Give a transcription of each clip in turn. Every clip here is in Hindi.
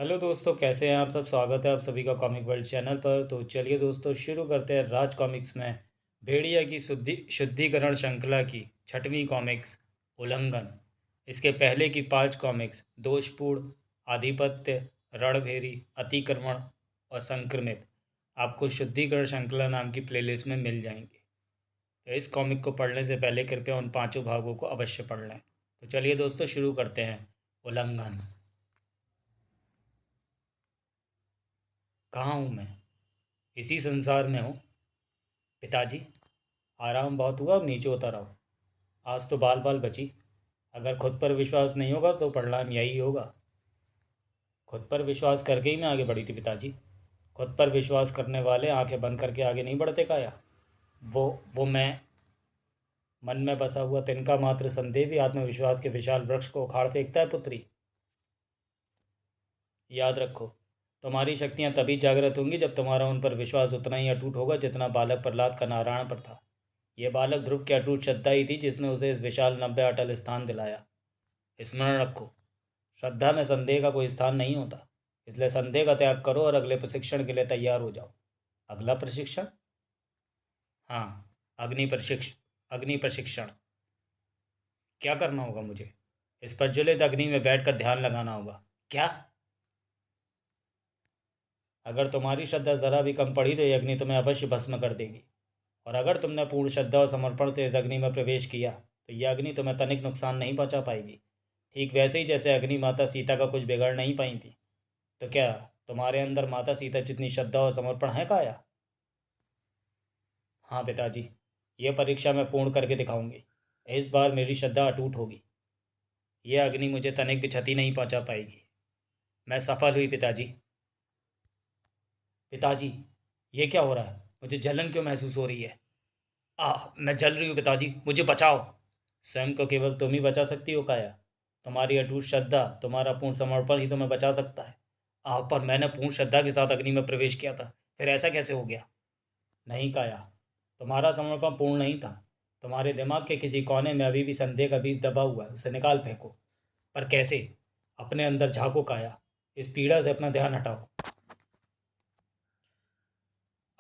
हेलो दोस्तों, कैसे हैं आप सब। स्वागत है आप सभी का कॉमिक वर्ल्ड चैनल पर। तो चलिए दोस्तों, शुरू करते हैं राज कॉमिक्स में भेड़िया की शुद्धिकरण श्रृंखला की छठवीं कॉमिक्स उल्लंघन। इसके पहले की 5 कॉमिक्स दोषपूर्ण, आधिपत्य, रणभेरी, अतिक्रमण और संक्रमित आपको शुद्धिकरण श्रृंखला नाम की प्लेलिस्ट में मिल जाएंगी। तो इस कॉमिक को पढ़ने से पहले कृपया उन 5 भागों को अवश्य पढ़ लें। तो चलिए दोस्तों, शुरू करते हैं उल्लंघन। कहाँ हूँ मैं? इसी संसार में हूँ पिताजी। आराम बहुत हुआ, अब नीचे उतर आओ। आज तो बाल बाल बची। अगर खुद पर विश्वास नहीं होगा तो परिणाम यही होगा। खुद पर विश्वास करके ही मैं आगे बढ़ी थी पिताजी। खुद पर विश्वास करने वाले आंखें बंद करके आगे नहीं बढ़ते काया। वो मैं। मन में बसा हुआ तिनका मात्र संदेह भी आत्मविश्वास के विशाल वृक्ष को उखाड़ फेंकता है पुत्री। याद रखो, तुम्हारी शक्तियां तभी जागृत होंगी जब तुम्हारा उन पर विश्वास उतना ही अटूट होगा जितना बालक प्रहलाद का नारायण पर था। यह बालक ध्रुव की अटूट श्रद्धा ही थी जिसने उसे इस विशाल नव्य अटल स्थान दिलाया। स्मरण रखो, श्रद्धा में संदेह का कोई स्थान नहीं होता। इसलिए संदेह का त्याग करो और अगले प्रशिक्षण के लिए तैयार हो जाओ। अगला प्रशिक्षण? हाँ, अग्नि प्रशिक्षण। क्या करना होगा मुझे? इस प्रज्वलित अग्नि में बैठकर ध्यान लगाना होगा। क्या? अगर तुम्हारी श्रद्धा जरा भी कम पड़ी तो यह अग्नि तुम्हें अवश्य भस्म कर देगी। और अगर तुमने पूर्ण श्रद्धा और समर्पण से इस अग्नि में प्रवेश किया तो यह अग्नि तुम्हें तनिक नुकसान नहीं पहुंचा पाएगी। ठीक वैसे ही जैसे अग्नि माता सीता का कुछ बिगाड़ नहीं पाई थी। तो क्या तुम्हारे अंदर माता सीता जितनी श्रद्धा और समर्पण है काया? हाँ पिताजी, ये परीक्षा मैं पूर्ण करके दिखाऊंगी। इस बार मेरी श्रद्धा अटूट होगी। यह अग्नि मुझे तनिक भी क्षति नहीं पहुंचा पाएगी। मैं सफल हुई पिताजी। पिताजी, ये क्या हो रहा है? मुझे जलन क्यों महसूस हो रही है? मैं जल रही हूँ पिताजी, मुझे बचाओ। स्वयं को केवल तुम ही बचा सकती हो काया। तुम्हारी अटूट श्रद्धा, तुम्हारा पूर्ण समर्पण ही तुम्हें बचा सकता है। पर मैंने पूर्ण श्रद्धा के साथ अग्नि में प्रवेश किया था, फिर ऐसा कैसे हो गया? नहीं काया, तुम्हारा समर्पण पूर्ण नहीं था। तुम्हारे दिमाग के किसी कोने में अभी भी संदेह का बीज दबा हुआ है, उसे निकाल फेंको। पर कैसे? अपने अंदर झांको काया। इस पीड़ा से अपना ध्यान हटाओ।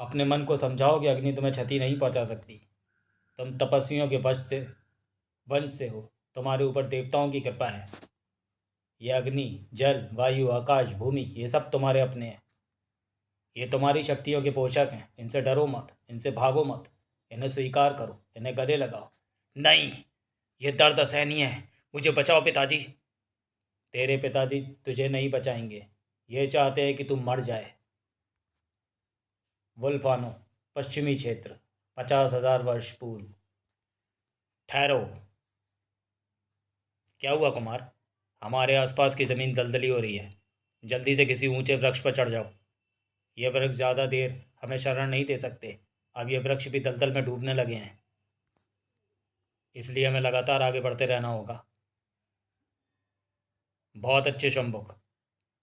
अपने मन को समझाओ कि अग्नि तुम्हें क्षति नहीं पहुंचा सकती। तुम तपस्वियों के वंश से हो। तुम्हारे ऊपर देवताओं की कृपा है। ये अग्नि, जल, वायु, आकाश, भूमि, ये सब तुम्हारे अपने हैं। ये तुम्हारी शक्तियों के पोषक हैं। इनसे डरो मत, इनसे भागो मत। इन्हें स्वीकार करो, इन्हें गले लगाओ। नहीं, ये दर्द असहनीय है। मुझे बचाओ पिताजी। तेरे पिताजी तुझे नहीं बचाएंगे। ये चाहते हैं कि तुम मर जाए। वुल्फानो, पश्चिमी क्षेत्र, 50,000 वर्ष पूर्व। ठहरो। क्या हुआ कुमार? हमारे आसपास की ज़मीन दलदली हो रही है। जल्दी से किसी ऊंचे वृक्ष पर चढ़ जाओ। ये वृक्ष ज़्यादा देर हमें शरण नहीं दे सकते। अब ये वृक्ष भी दलदल में डूबने लगे हैं। इसलिए हमें लगातार आगे बढ़ते रहना होगा। बहुत अच्छे शंभुक।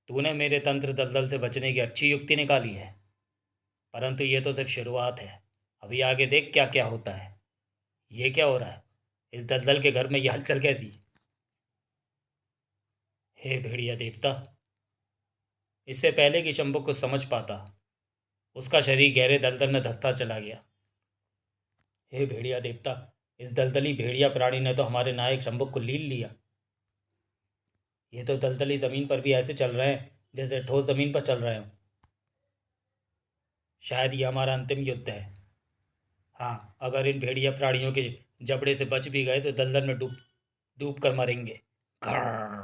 तूने मेरे तंत्र दलदल से बचने की अच्छी युक्ति निकाली है। परंतु ये तो सिर्फ शुरुआत है। अभी आगे देख क्या क्या होता है। ये क्या हो रहा है? इस दलदल के घर में ये हलचल कैसी? हे भेड़िया देवता! इससे पहले कि शंभुक कुछ समझ पाता, उसका शरीर गहरे दलदल में धंसता चला गया। हे भेड़िया देवता! इस दलदली भेड़िया प्राणी ने तो हमारे नायक शंभुक को लील लिया। ये तो दलदली जमीन पर भी ऐसे चल रहे हैं जैसे ठोस जमीन पर चल रहे हों। शायद ये हमारा अंतिम युद्ध है। हाँ, अगर इन भेड़िया प्राणियों के जबड़े से बच भी गए तो दलदल में डूब डूब कर मरेंगे। घर्र।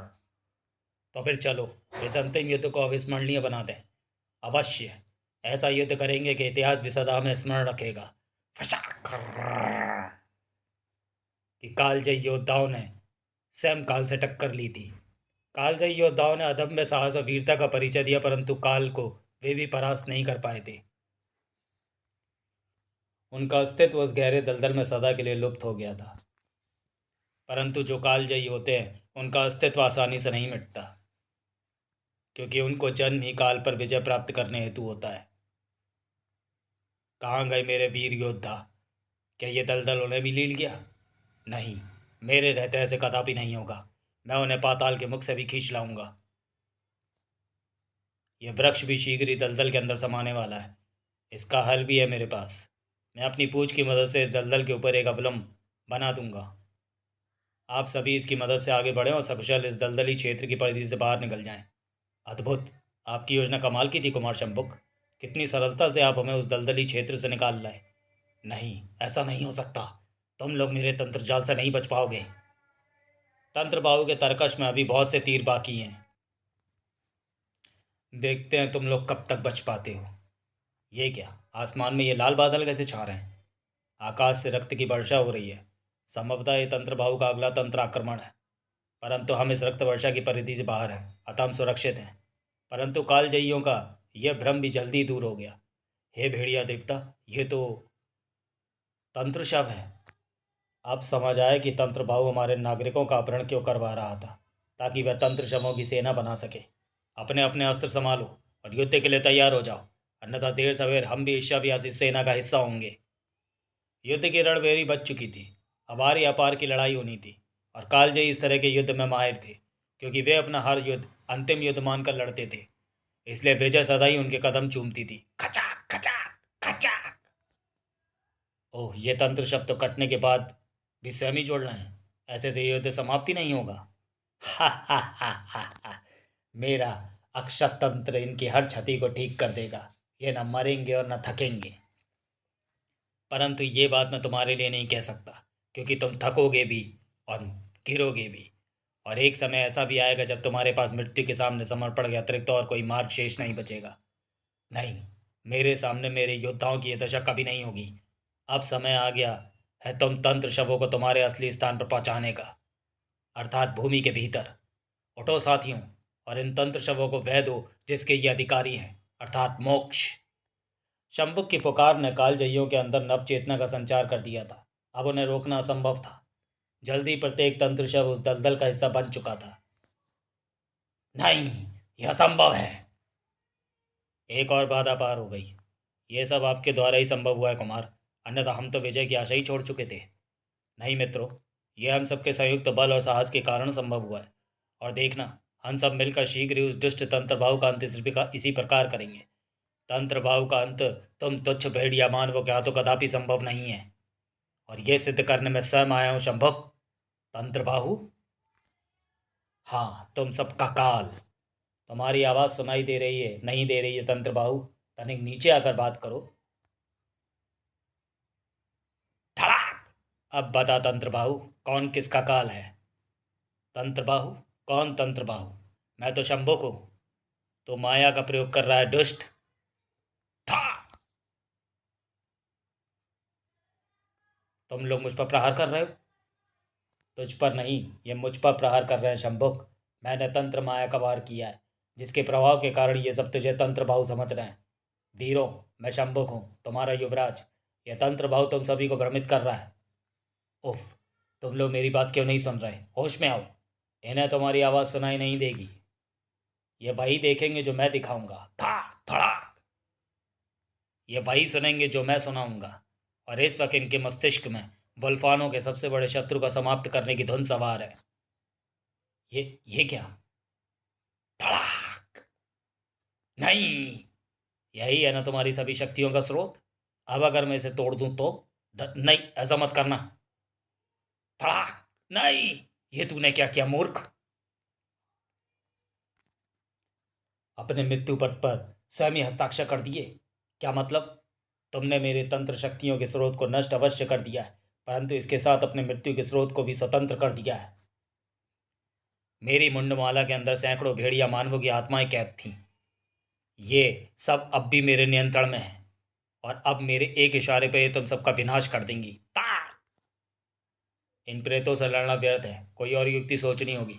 तो फिर चलो, इस अंतिम युद्ध को अविस्मरणीय बना दें। अवश्य। ऐसा युद्ध करेंगे कि इतिहास भी सदा हमें स्मरण रखेगा। फशाक। कि कालजयी योद्धाओं ने स्वयं काल से टक्कर ली थी। कालजयी योद्धाओं ने अदम्य साहस और वीरता का परिचय दिया, परंतु काल को वे भी परास्त नहीं कर पाए थे। उनका अस्तित्व उस गहरे दलदल में सदा के लिए लुप्त हो गया था। परंतु जो कालजयी होते हैं उनका अस्तित्व आसानी से नहीं मिटता, क्योंकि उनको जन्म ही काल पर विजय प्राप्त करने हेतु होता है। कहाँ गए मेरे वीर योद्धा? क्या ये दलदल उन्हें भी लील गया? नहीं, मेरे रहते ऐसे कदापि नहीं होगा। मैं उन्हें पाताल के मुख से भी खींच लाऊंगा। यह वृक्ष भी शीघ्र ही दलदल के अंदर समाने वाला है। इसका हल भी है मेरे पास। मैं अपनी पूंछ की मदद से इस दलदल के ऊपर एक अवलंब बना दूंगा। आप सभी इसकी मदद से आगे बढ़ें और सकुशल इस दलदली क्षेत्र की परिधि से बाहर निकल जाएं। अद्भुत! आपकी योजना कमाल की थी कुमार शंभुक। कितनी सरलता से आप हमें उस दलदली क्षेत्र से निकाल लाए। नहीं, ऐसा नहीं हो सकता। तुम लोग मेरे तंत्र जाल से नहीं बच पाओगे। तंत्र बाहु के तरकश में अभी बहुत से तीर बाकी हैं। देखते हैं तुम लोग कब तक बच पाते हो। ये क्या, आसमान में ये लाल बादल कैसे छा रहे हैं? आकाश से रक्त की वर्षा हो रही है। संभवतः ये तंत्र बाहु का अगला तंत्र आक्रमण है। परंतु हम इस रक्त वर्षा की परिधि से बाहर हैं, अतः हम सुरक्षित हैं। परंतु कालजयियों का यह भ्रम भी जल्दी ही दूर हो गया। हे भेड़िया देवता, ये तो तंत्र शव है। अब समझ आए कि तंत्र बाहु हमारे नागरिकों का अपहरण क्यों करवा रहा था, ताकि वह तंत्र शवों की सेना बना सके। अपने अपने अस्त्र संभालो और युद्ध के लिए तैयार हो जाओ, अन्यथा देर सवेर हम भी इस शव या इस सेना का हिस्सा होंगे। युद्ध की रणभेरी बच चुकी थी। अब आर या पार की लड़ाई होनी थी। और कालजयी इस तरह के युद्ध में माहिर थे, क्योंकि वे अपना हर युद्ध अंतिम युद्ध मानकर लड़ते थे। इसलिए विजय सदा ही उनके कदम चूमती थी। खचाक खचाक खचाक। ओह, ये तंत्र शब्द तो कटने के बाद भी स्वयं ही जोड़ना है। ऐसे तो ये युद्ध समाप्ति नहीं होगा। हा हा हा हा हा। मेरा अक्षत तंत्र इनकी हर क्षति को ठीक कर देगा। ये न मरेंगे और न थकेंगे। परंतु ये बात मैं तुम्हारे लिए नहीं कह सकता, क्योंकि तुम थकोगे भी और गिरोगे भी। और एक समय ऐसा भी आएगा जब तुम्हारे पास मृत्यु के सामने समर्पण के अतिरिक्त और कोई मार्ग शेष नहीं बचेगा। नहीं, मेरे सामने मेरे योद्धाओं की यह दशा कभी नहीं होगी। अब समय आ गया है तुम तंत्र शवों को तुम्हारे असली स्थान पर पहुंचाने का, अर्थात भूमि के भीतर। उठो साथियों, और इन तंत्र शवों को वह दो जिसके ये अधिकारी हैं, अर्थात मोक्ष। शंभुक की पुकार ने कालजयियों के अंदर नव चेतना का संचार कर दिया था। अब उन्हें रोकना असंभव था। जल्दी प्रत्येक तंत्र शव उस दलदल का हिस्सा बन चुका था। नहीं, यह असंभव है। एक और बाधा पार हो गई। यह सब आपके द्वारा ही संभव हुआ है कुमार, अन्यथा हम तो विजय की आशा ही छोड़ चुके थे। नहीं मित्रों, यह हम सबके संयुक्त बल और साहस के कारण संभव हुआ है। और देखना, हम सब मिलकर शीघ्र ही उस दुष्ट तंत्रभाव का अंत इसी प्रकार करेंगे। तंत्रभाव का अंत तुम तुच्छ भेड़िया मानवों के हाथों कदापि संभव नहीं है। और यह सिद्ध करने में स्वयं आया हूं शंभुक। तंत्रबाहु, हाँ, तुम सबका काल। तुम्हारी आवाज़ सुनाई दे रही है, नहीं दे रही है तंत्रबाहु? तनिक नीचे आकर बात करो। धड़ाक! अब बता तंत्रबाहु, कौन किसका काल है? तंत्रबाहु, कौन तंत्रबाहु? मैं तो शंभुक हूँ। तो माया का प्रयोग कर रहा है दुष्ट। था! तुम लोग मुझ पर प्रहार कर रहे हो? तुझ पर नहीं, ये मुझ पर प्रहार कर रहे हैं शंभुक। मैंने तंत्र माया का वार किया है, जिसके प्रभाव के कारण ये सब तुझे तंत्र भाव समझ रहे हैं। वीरों, मैं शंभुक हूँ, तुम्हारा युवराज। यह तंत्र भाव तुम सभी को भ्रमित कर रहा है। उफ, तुम लोग मेरी बात क्यों नहीं सुन रहे? होश में आओ। इन्हें तुम्हारी आवाज़ सुनाई नहीं देगी। ये वही देखेंगे जो मैं दिखाऊंगा। था धड़ाक! ये वही सुनेंगे जो मैं सुनाऊंगा। और इस वक्त इनके मस्तिष्क में वल्फानों के सबसे बड़े शत्रु को समाप्त करने की धुन सवार है। ये क्या? धड़ाक! नहीं, यही है ना तुम्हारी सभी शक्तियों का स्रोत। अब अगर मैं इसे तोड़ दूं तो? नहीं, ऐसा मत करना। धड़ाक! नहीं, ये तूने क्या किया मूर्ख? अपने मृत्यु पत्र पर स्वयं ही हस्ताक्षर कर दिए। क्या मतलब? तुमने मेरे तंत्र शक्तियों के स्रोत को नष्ट अवश्य कर दिया है, परंतु इसके साथ अपने मृत्यु के स्रोत को भी स्वतंत्र कर दिया है। मेरी मुंडमाला के अंदर सैकड़ों भेड़िया मानवों की आत्माएं कैद थीं। ये सब अब भी मेरे नियंत्रण में है, और अब मेरे एक इशारे पर ये तुम सबका विनाश कर देंगी। इन प्रेतों से लड़ना व्यर्थ है, कोई और युक्ति सोचनी होगी।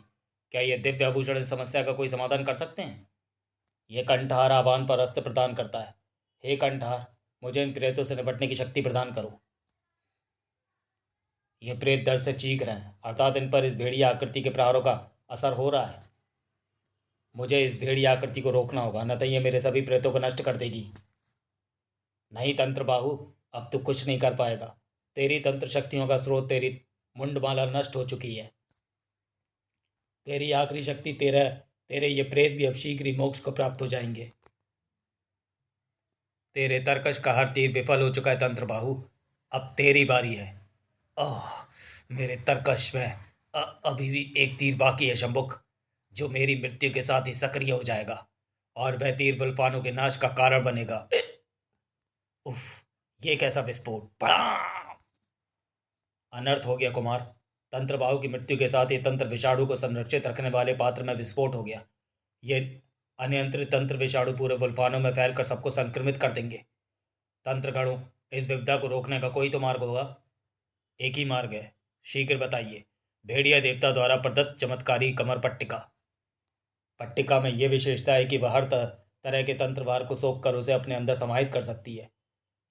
क्या ये दिव्य आभूषण इस समस्या का कोई समाधान कर सकते हैं? यह कंठार आह्वान पर अस्त्र प्रदान करता है। हे कंठार, मुझे इन प्रेतों से निपटने की शक्ति प्रदान करो। ये प्रेत दर्द से चीख रहे हैं, अर्थात इन पर इस भेड़िया आकृति के प्रहारों का असर हो रहा है। मुझे इस भेड़िया आकृति को रोकना होगा, न तो ये मेरे सभी प्रेतों को नष्ट कर देगी। नहीं तंत्र बाहु, अब तू कुछ नहीं कर पाएगा। तेरी तंत्र शक्तियों का स्रोत, तेरी मुंडमाला नष्ट हो चुकी है। तेरी आखिरी शक्ति तेरा तेरे ये प्रेत भी अब शीघ्र ही मोक्ष को प्राप्त हो जाएंगे। तेरे तरकश का हर तीर विफल हो चुका है तंत्रबाहु। अब तेरी बारी है। आह, मेरे तरकश में अभी भी एक तीर बाकी है शंभुक, जो मेरी मृत्यु के साथ ही सक्रिय हो जाएगा, और वह तीर वुल्फानों के नाश का कारण बनेगा। उफ, ये कैसा विस्फोट! पड़ाम! अनर्थ हो गया कुमार। तंत्रबाहु की मृत्यु के साथ ही तंत्र विषाणु को संरक्षित रखने वाले पात्र में विस्फोट हो गया। ये अनियंत्रित तंत्र विषाणु पूरे वुल्फानों में फैलकर सबको संक्रमित कर देंगे। तंत्रगणों, इस विपदा को रोकने का कोई तो मार्ग होगा। एक ही मार्ग है, शीघ्र बताइए। भेड़िया देवता द्वारा प्रदत्त चमत्कारी कमर पट्टिका। पट्टिका में यह विशेषता है कि वह हर तरह के तंत्रवार को सोख कर उसे अपने अंदर समाहित कर सकती है।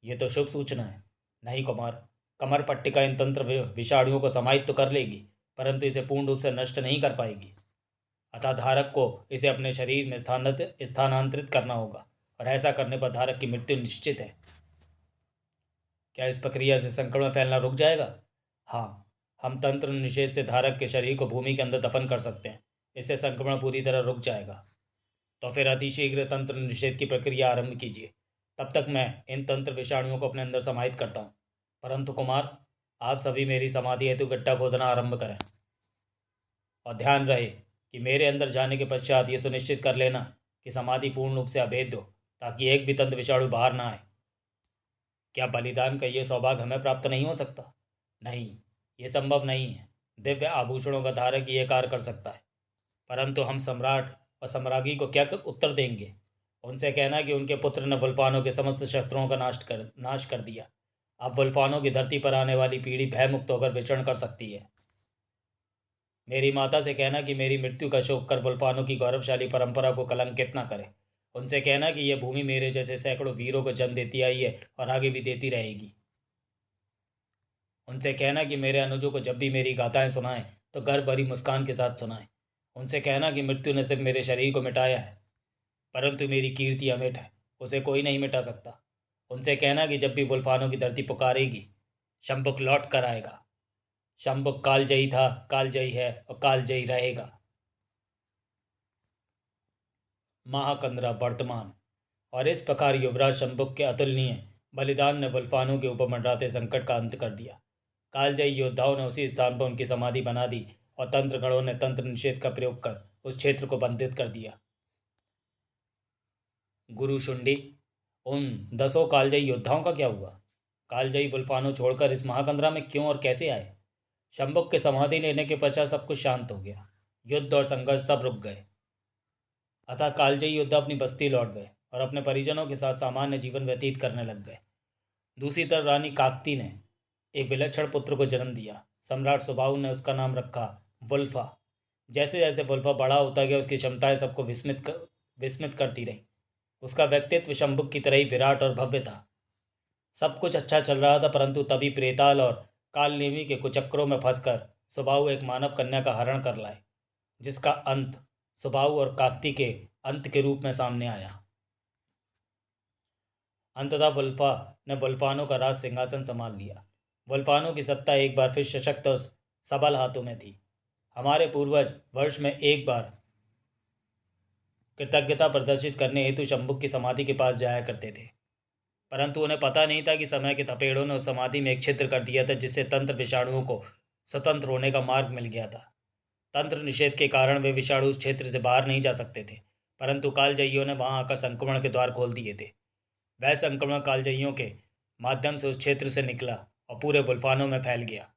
ये तो शुभ सूचना है। नहीं कुमार, कमर पट्टिका इन तंत्र विषाणुओं को समाहित तो कर लेगी, परंतु इसे पूर्ण रूप से नष्ट नहीं कर पाएगी। अतः धारक को इसे अपने शरीर में स्थानांतरित करना होगा, और ऐसा करने पर धारक की मृत्यु निश्चित है। क्या इस प्रक्रिया से संक्रमण फैलना रुक जाएगा? हाँ, हम तंत्र निषेध से धारक के शरीर को भूमि के अंदर दफन कर सकते हैं। इससे संक्रमण पूरी तरह रुक जाएगा। तो फिर अतिशीघ्र तंत्र निषेध की प्रक्रिया आरंभ कीजिए। तब तक मैं इन तंत्र विषाणुओं को अपने अंदर समाहित करता हूँ। परंतु कुमार, आप सभी मेरी समाधि हेतु गड्ढा खोदना आरंभ करें, और ध्यान रहे कि मेरे अंदर जाने के पश्चात ये सुनिश्चित कर लेना कि समाधि पूर्ण रूप से अभेद्य हो, ताकि एक भी तंत्र विषाणु बाहर ना आए। क्या बलिदान का ये सौभाग्य हमें प्राप्त नहीं हो सकता? नहीं, ये संभव नहीं है। दिव्य आभूषणों का धारक ये कार्य कर सकता है, परंतु हम सम्राट और सम्राज्ञी को क्या उत्तर देंगे? उनसे कहना कि उनके पुत्र ने वुल्फानों के समस्त शस्त्रों का नाश कर दिया। अब वुल्फानों की धरती पर आने वाली पीढ़ी भयमुक्त होकर विचरण कर सकती है। मेरी माता से कहना कि मेरी मृत्यु का शोक कर वुल्फानों की गौरवशाली परंपरा को कलंकित न करे। उनसे कहना कि यह भूमि मेरे जैसे सैकड़ों वीरों को जन्म देती आई है और आगे भी देती रहेगी। उनसे कहना कि मेरे अनुजों को जब भी मेरी गाथाएं सुनाएं तो गर्व भरी मुस्कान के साथ सुनाएं। उनसे कहना कि मृत्यु ने सिर्फ मेरे शरीर को मिटाया है, परंतु मेरी कीर्ति अमिट है, उसे कोई नहीं मिटा सकता। उनसे कहना कि जब भी वुल्फानों की धरती पुकारेगी, शंभुक लौट कर आएगा। शंभुक कालजयी था, कालजयी है और कालजयी रहेगा। महाकंद्रा वर्तमान। और इस प्रकार युवराज शंभुक के अतुलनीय बलिदान ने वुल्फानों के ऊपर मंडराते संकट का अंत कर दिया। कालजयी योद्धाओं ने उसी स्थान पर उनकी समाधि बना दी, और तंत्रगणों ने तंत्र निषेध का प्रयोग कर उस क्षेत्र को बंधित कर दिया। गुरु शुंडी, उन 10 कालजयी योद्धाओं का क्या हुआ? कालजयी वुल्फानों छोड़कर इस महाकंदरा में क्यों और कैसे आए? शंभुक के समाधि लेने के पश्चात सब कुछ शांत हो गया। युद्ध और संघर्ष सब रुक गए। अतः कालजयी योद्धा अपनी बस्ती लौट गए और अपने परिजनों के साथ सामान्य जीवन व्यतीत करने लग गए। दूसरी तरफ रानी काकती ने एक विलक्षण पुत्र को जन्म दिया। सम्राट सुबाहु ने उसका नाम रखा वुल्फा। जैसे जैसे वुल्फा बड़ा होता गया, उसकी क्षमताएं सबको विस्मित करती रहीं। उसका व्यक्तित्व शंभुक की तरह ही विराट और भव्य था। सब कुछ अच्छा चल रहा था, परंतु तभी प्रेताल और कालनेमी के कुचक्रों में फंसकर सुबाहु एक मानव कन्या का हरण कर लाए, जिसका अंत सुबाहु और काकती के अंत के रूप में सामने आया। अंततः वुल्फा ने वुल्फानों का राज सिंहासन संभाल लिया। वुल्फानों की सत्ता एक बार फिर सशक्त और सबल हाथों में थी। हमारे पूर्वज वर्ष में एक बार कृतज्ञता प्रदर्शित करने हेतु शंभुक की समाधि के पास जाया करते थे, परंतु उन्हें पता नहीं था कि समय के थपेड़ों ने उस समाधि में एक छिद्र कर दिया था, जिससे तंत्र विषाणुओं को स्वतंत्र होने का मार्ग मिल गया था। तंत्र निषेध के कारण वे विषाणु उस क्षेत्र से बाहर नहीं जा सकते थे, परंतु कालजयियों ने वहां आकर संक्रमण के द्वार खोल दिए थे। वह संक्रमण कालजयियों के माध्यम से उस क्षेत्र से निकला और पूरे वुल्फानों में फैल गया।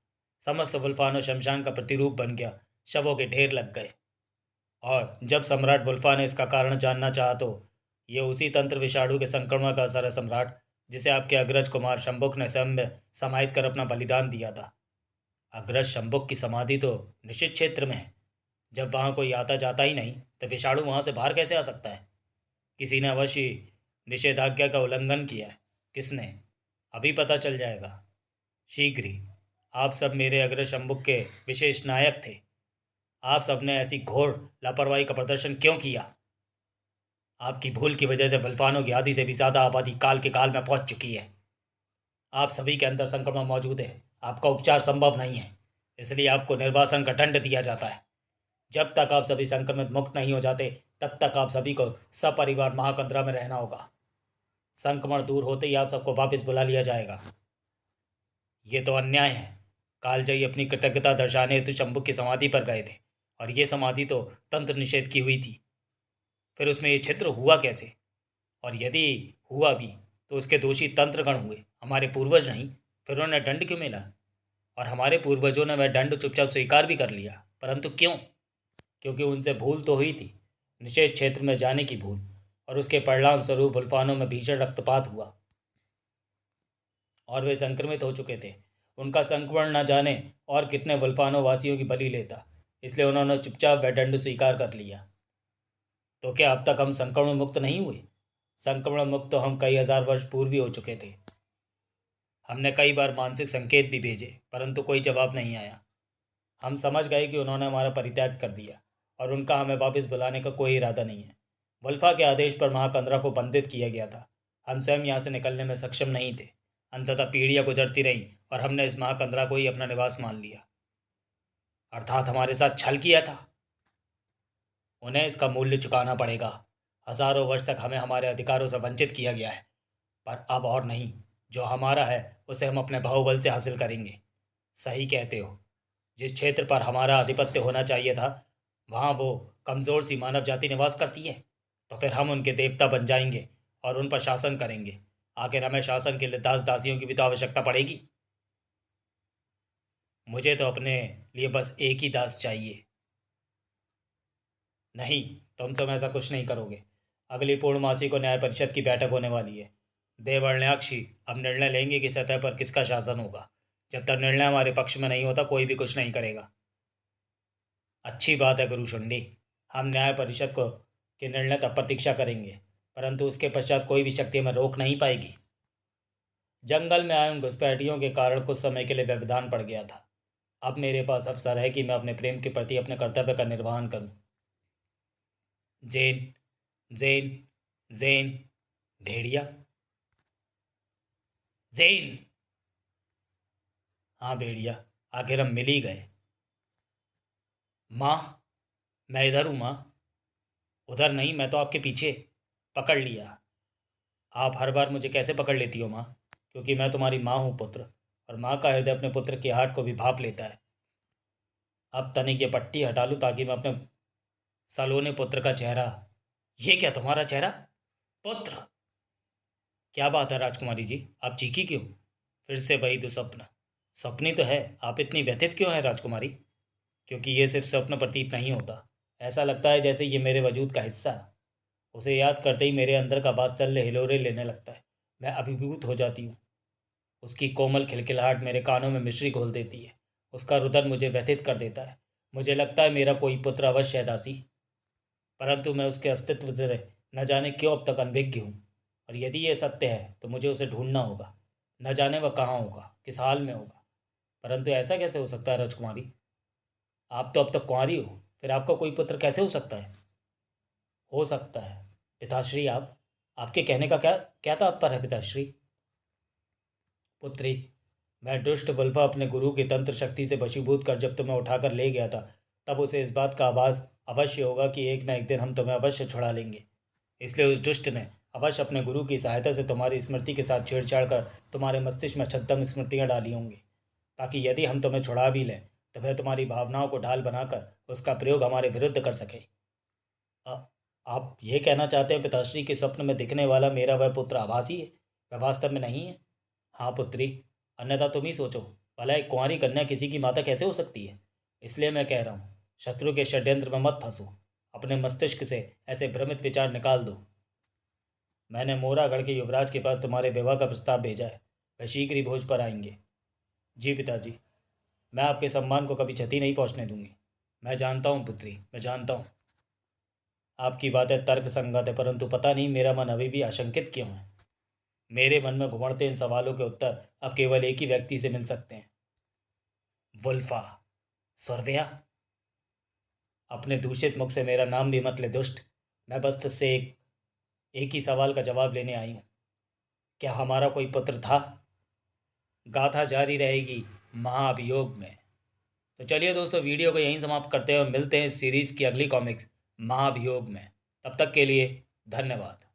समस्त वुल्फानों शमशान का प्रतिरूप बन गया, शवों के ढेर लग गए। और जब सम्राट वुल्फा ने इसका कारण जानना चाहा तो ये उसी तंत्र विषाणु के संक्रमण का असर है सम्राट, जिसे आपके अग्रज कुमार शंभुक ने स्वयं में समाहित कर अपना बलिदान दिया था। अग्रज शंभुक की समाधि तो निश्चित क्षेत्र में है। जब वहाँ कोई आता जाता ही नहीं, तो विषाणु वहाँ से बाहर कैसे आ सकता है? किसी ने अवश्य निषेधाज्ञा का उल्लंघन किया है। किसने? अभी पता चल जाएगा शीघ्र ही। आप सब मेरे अग्रज शंभुक के विशेष नायक थे। आप सब ने ऐसी घोर लापरवाही का प्रदर्शन क्यों किया? आपकी भूल की वजह से वुल्फानों की आधी से भी ज़्यादा आबादी काल के काल में पहुंच चुकी है। आप सभी के अंदर संक्रमण मौजूद है। आपका उपचार संभव नहीं है, इसलिए आपको निर्वासन का दंड दिया जाता है। जब तक आप सभी संक्रमित मुक्त नहीं हो जाते तब तक आप सभी को सपरिवार महाकंदरा में रहना होगा। संक्रमण दूर होते ही आप सबको वापस बुला लिया जाएगा। ये तो अन्याय है। कालजयी अपनी कृतज्ञता दर्शाने हेतु शंभु की समाधि पर गए थे और ये समाधि तो तंत्र निषेध की हुई थी। फिर उसमें ये छिद्र हुआ कैसे? और यदि हुआ भी तो उसके दोषी तंत्रगण हुए, हमारे पूर्वज नहीं। फिर उन्हें दंड क्यों मिला? और हमारे पूर्वजों ने वह दंड चुपचाप स्वीकार भी कर लिया, परंतु क्यों? क्योंकि उनसे भूल तो हुई थी, निषेध क्षेत्र में जाने की भूल, और उसके परिणाम स्वरूप वुल्फानों में भीषण रक्तपात हुआ और वे संक्रमित हो चुके थे। उनका संक्रमण न जाने और कितने वुल्फानो वासियों की बलि लेता, इसलिए उन्होंने चुपचाप वह दंड स्वीकार कर लिया। तो क्या अब तक हम संक्रमण मुक्त नहीं हुए? संक्रमण मुक्त तो हम कई हजार वर्ष पूर्व ही हो चुके थे। हमने कई बार मानसिक संकेत भी भेजे, परंतु कोई जवाब नहीं आया। हम समझ गए कि उन्होंने हमारा परित्याग कर दिया और उनका हमें वापस बुलाने का कोई इरादा नहीं है। वल्फा के आदेश पर महाकंदरा को बंधित किया गया था। हम स्वयं यहाँ से निकलने में सक्षम नहीं थे। अंततः पीढ़ियाँ गुजरती रहीं और हमने इस महाकंदरा को ही अपना निवास मान लिया। अर्थात हमारे साथ छल किया था। उन्हें इसका मूल्य चुकाना पड़ेगा। हजारों वर्ष तक हमें हमारे अधिकारों से वंचित किया गया है, पर अब और नहीं। जो हमारा है उसे हम अपने बाहुबल से हासिल करेंगे। सही कहते हो। जिस क्षेत्र पर हमारा आधिपत्य होना चाहिए था, वहाँ वो कमज़ोर सी मानव जाति निवास करती है। तो फिर हम उनके देवता बन जाएंगे और उन पर शासन करेंगे। आखिर हमें शासन के लिए दास दासियों की भी तो आवश्यकता पड़ेगी। मुझे तो अपने लिए बस एक ही दास चाहिए। नहीं, तुम सब ऐसा कुछ नहीं करोगे। अगली पूर्णमासी को न्याय परिषद की बैठक होने वाली है। देवर्ण्याक्षी अब निर्णय लेंगे कि सतह पर किसका शासन होगा। जब तक निर्णय हमारे पक्ष में नहीं होता कोई भी कुछ नहीं करेगा। अच्छी बात है गुरुशुंडी। हम न्याय परिषद को के निर्णय तक प्रतीक्षा करेंगे, परंतु उसके पश्चात कोई भी शक्ति हमें रोक नहीं पाएगी। जंगल में आए उन घुसपैठियों के कारण कुछ समय के लिए व्यवधान पड़ गया था। अब मेरे पास अवसर है कि मैं अपने प्रेम के प्रति अपने कर्तव्य का निर्वहन करूं। जैन, जैन, जैन, भेड़िया, जैन। हाँ भेड़िया, आखिर हम मिल ही गए। माँ, मैं इधर हूँ माँ। उधर नहीं, मैं तो आपके पीछे। पकड़ लिया। आप हर बार मुझे कैसे पकड़ लेती हो माँ? क्योंकि मैं तुम्हारी माँ हूँ पुत्र, और माँ का हृदय अपने पुत्र की हार्ट को भी भाप लेता है। अब तनिक ये पट्टी हटा लूँ ताकि मैं अपने सलोने पुत्र का चेहरा। ये क्या तुम्हारा चेहरा? पुत्र! क्या बात है राजकुमारी जी, आप चीखी क्यों? फिर से वही दुस्वप्न। स्वप्न ही तो है, आप इतनी व्यथित क्यों हैं राजकुमारी? क्योंकि ये सिर्फ स्वप्न प्रतीत नहीं होता। ऐसा लगता है जैसे ये मेरे वजूद का हिस्सा है। उसे याद करते ही मेरे अंदर का वात्सल्य हिलोरे लेने लगता है। मैं अभिभूत हो जाती हूँ। उसकी कोमल खिलखिलाहट मेरे कानों में मिश्री घोल देती है। उसका रुदन मुझे व्यथित कर देता है। मुझे लगता है मेरा कोई पुत्र अवश्य है दासी, परंतु मैं उसके अस्तित्व से न जाने क्यों अब तक अनभिज्ञ हूँ। और यदि ये सत्य है तो मुझे उसे ढूंढना होगा। न जाने वह कहाँ होगा, किस हाल में होगा। परंतु ऐसा कैसे हो सकता है राजकुमारी? आप तो अब तक कुंवारी हो, फिर आपका कोई पुत्र कैसे हो सकता है? हो सकता है। पिताश्री, आप आपके कहने का क्या क्या तात्पर्य है पिताश्री? पुत्री, मैं दुष्ट वल्फा अपने गुरु की तंत्र शक्ति से वशीभूत कर जब तुम्हें उठाकर ले गया था, तब उसे इस बात का आभास अवश्य होगा कि एक न एक दिन हम तुम्हें अवश्य छुड़ा लेंगे। इसलिए उस दुष्ट ने अवश्य अपने गुरु की सहायता से तुम्हारी स्मृति के साथ छेड़छाड़ कर तुम्हारे मस्तिष्क में छद्म स्मृतियाँ डाली होंगी, ताकि यदि हम तुम्हें छुड़ा भी लें तो वह तुम्हारी भावनाओं को ढाल बनाकर उसका प्रयोग हमारे विरुद्ध कर सके। अ- आप ये कहना चाहते हैं पिताश्री कि स्वप्न में दिखने वाला मेरा वह पुत्र आभासी है, वह वास्तव में नहीं है? हाँ पुत्री, अन्यथा तुम ही सोचो। भला एक कुंवारी कन्या किसी की माता कैसे हो सकती है? इसलिए मैं कह रहा हूँ, शत्रु के षड्यंत्र में मत फंसो। अपने मस्तिष्क से ऐसे भ्रमित विचार निकाल दो। मैंने मोरागढ़ के युवराज के पास तुम्हारे विवाह का प्रस्ताव भेजा है। वह शीघ्र ही भोज पर आएंगे। जी पिताजी, मैं आपके सम्मान को कभी क्षति नहीं पहुंचने दूंगी। मैं जानता हूँ पुत्री, मैं जानता हूँ। आपकी बातें तर्क संगत है, परंतु पता नहीं मेरा मन अभी भी आशंकित क्यों है। मेरे मन में घुमड़ते इन सवालों के उत्तर अब केवल एक ही व्यक्ति से मिल सकते हैं। वुल्फा। स्वर्विया। अपने दूषित मुख से मेरा नाम भी मत ले दुष्ट। मैं बस तुझसे एक ही सवाल का जवाब लेने आई हूँ। क्या हमारा कोई पुत्र था? गाथा जारी रहेगी महाअभियोग में। तो चलिए दोस्तों, वीडियो को यहीं समाप्त करते हैं और मिलते हैं इस सीरीज़ की अगली कॉमिक्स महाभियोग में। तब तक के लिए धन्यवाद।